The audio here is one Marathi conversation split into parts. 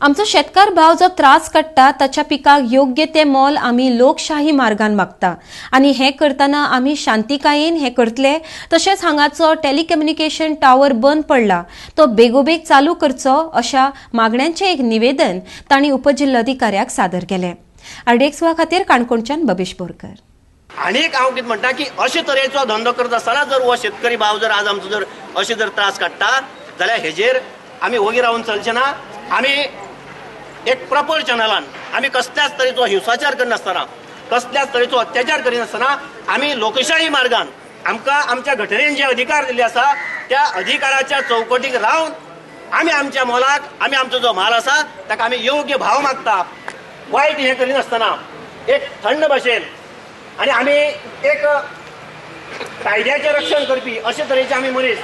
आमचो शेतकार भाव जो त्रास काडटा ताच्या पिकाक योग्य ते मोल आमी लोकशाही मार्गान मागता आनी हे करतना आमी शांतिकायेन हे करतले। तशेंच हांगाचो टेलिकम्युनिकेशन टावर बंद पडला तो बेगोबेग चालू करचो अशा मागण्यांचे एक निवेदन तांणी उपजिल्हाधिकाऱ्याक सादर केले। आरडीएक्स खातीर काणकोणच्यान बबीश बोरकर। आनीक हांव कितें म्हणटा की अशे तरेचो धंदो करता आसतना जर हो शेतकरी भाव जर आज आमचो जर अशे जर त्रास काडटा जाल्यार हेजेर आमी वोगी रावन चलचे ना। आमी एक प्रॉपर चॅनलान आमी कसल्याच तरेचो हिंसाचार करनासतना कसल्याच तरेचो अत्याचार करिनासतना आमी लोकशाही मार्गान आमकां आमच्या घटनेन जे अधिकार दिल्ले आसा त्या अधिकाराच्या चौकटीक रावन आमी आमच्या मोलाक आमी आमचो जो म्हाल आसा ताका आमी योग्य भाव मागता। वायट हे करिनासतना एक थंड भाशेन आनी आमी एक कायद्याचें रक्षण करपी अशे तरेचे आमी मनीस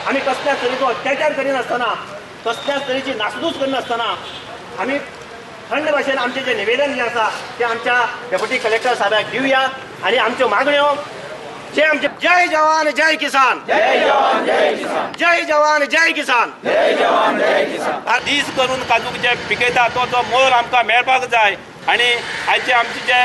आमी कसल्याच तरेचो अत्याचार करिनासतना कसल्याच तरेची नासधूस करनासतना आमी थंड भाशेन आमचें जें निवेदन जें आसा तें आमच्या डेप्युटी कलेक्टर साहेबाक दिवया आनी आमच्यो मागण्यो जे आमचे जय जवान जय किसान, जय जवान जय किसान, जय जवान जय किसान, जय जवान जय किसान। दीस करून काजूक जे पिकयता तो जो मोल आमकां मेळपाक जाय आनी आयचे आमचे जे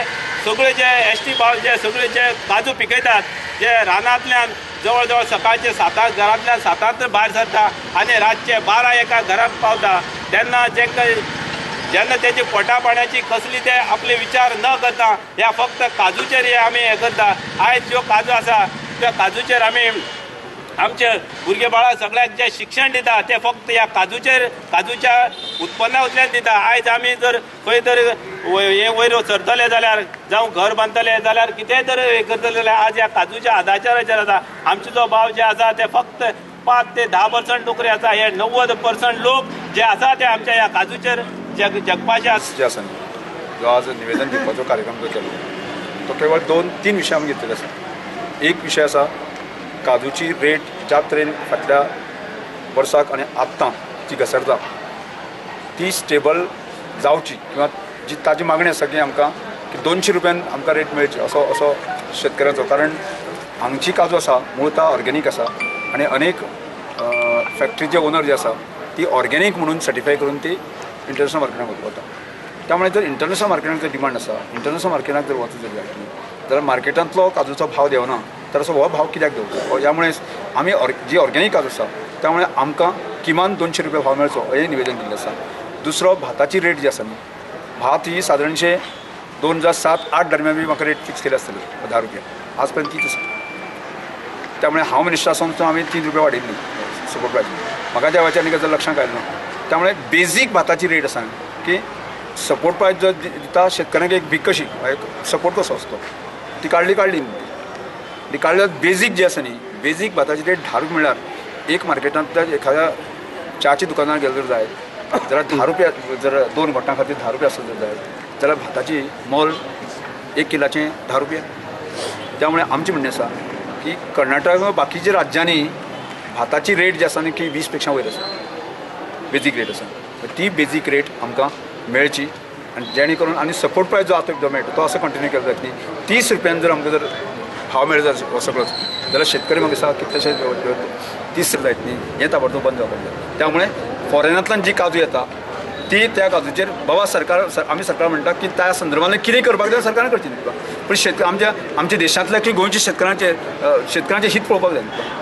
सगळे जे एसटी भाव जे सगळे जे काजू पिकयतात जे रानांतल्यान जवळ जवळ सकाळचे 7 घरांतल्यान 7 भायर सरता आनी रातचे 12-1 घरांत पावता तेन्ना जेन्ना तेची पोटा पाण्याची कसली ते आपले विचार न करता ह्या फक्त काजूचेर हे आमी हे करता। आयज ज्यो काजू आसा त्या काजूचेर आमी आमचे भुरगे बाळा सगळ्याक जे शिक्षण दिता ते फक्त ह्या काजूच्या उत्पन्ना वयल्यान दिता। आयज आमी जर खंय तर हे वयर सरतले जाल्यार जावं घर बांदतले जाल्यार कितेंय तर हे करतले जाल्यार आज ह्या काजूच्या आधाराचेर आसा। आमचो जो भाव जे आसा ते फक्त 5 ते 10% नोकरी आसा, हे 90% लोक जे आसा ते आमच्या ह्या काजूचेर जगपाचे आसा। जो आज निवेदन दिवपाचो कार्यक्रम जो केलो तो केवळ 2-3 विशय आमी घेतलेले आसा। एक विशय आसा काजूची रेट ज्या तरेन फाटल्या वर्साक आनी आत्तां जी घसरता ती स्टेबल जावची किंवा जी ताजी मागणी आसा की आमकां की 200 रुपयान आमकां रेट मेळची असो शेतकऱ्याचो। कारण हांगची काजू आसा मुळता ऑर्गेनीक आसा आनी अनेक फॅक्टरीचे ओनर जे आसा ती ऑर्गेनीक म्हणून सर्टिफाय करून ती इंटरनॅशनल मार्केटाक वता। त्यामुळे जर इंटरनॅशनल मार्केटाक जर डिमांड आसा इंटरनॅशनल मार्केटाक जर वचत जाल्यार मार्केटांतलो काजूचो भाव देवना तर असो हो भाव कित्याक देंवता। ह्यामुळे आमी जी ऑर्गेनीक काजू आसा त्यामुळे आमकां किमान 200 रुपया भाव मेळचो हें निवेदन दिल्लें आसा। दुसरो भाताची रेट जी आसा न्ही भात ही सादारणशे 2007-8 दरम्यान बी म्हाका रेट फिक्स केली आसतली 10 रुपया, आज पर्यंत तीच आसा। त्यामुळे हांव मिनिस्टर आसून हांवें 3 रुपया वाडयल्ली सपोर्ट प्रायस। म्हाका त्या वेळाचेर आनी लक्षांत आयलें ना। त्यामुळे बेजीक भाताची रेट आसा की सपोर्ट प्रायस जो दिता शेतकऱ्यांक एक भीक कशी एक सपोर्ट कसो आसतो ती काडली ती काडल्यार बेजीक जी आसा न्ही बेजीक भाताची रेट 10 रुपया म्हणल्यार एक मार्केटांतल्या एखाद्या च्याच्या दुकानार गेलो जर जाय जाल्यार 10 रुपया जर 2 घोटां खातीर 10 रुपया आसत जाय जाल्यार भाताची मोल 1 किलाचें 10 रुपया। त्यामुळे आमचें म्हणणें आसा की कर्नाटक वा बाकीच्या राज्यांनी भाताची रेट जी आसा न्ही की 20 पेक्षा वयर आसा बेजीक रेट आसा। ती बेजीक रेट आमकां मेळची आनी जेणे करून आनी सपोर्ट प्रायस जो आतां मेळटा तो असो कंटिन्यू केलो जायत न्ही। 30 रुपयान जर आमकां जर भाव मेळ्ळो जाय सगळोच जाल्यार शेतकरी म्हाका दिसता की तशें 30 जायत न्ही हें ताबडतोब बंद जावपाक जाय। त्यामुळे फॉरेनांतल्यान जी काजू येता ती त्या काजूचेर बाबा आमी सरकार म्हणटा की त्या संदर्भान कितें करपाक जाय सरकारान करची न्ही पण आमच्या देशांतल्या की गोंयच्या शेतकऱ्यांचें हित पळोवपाक जाय।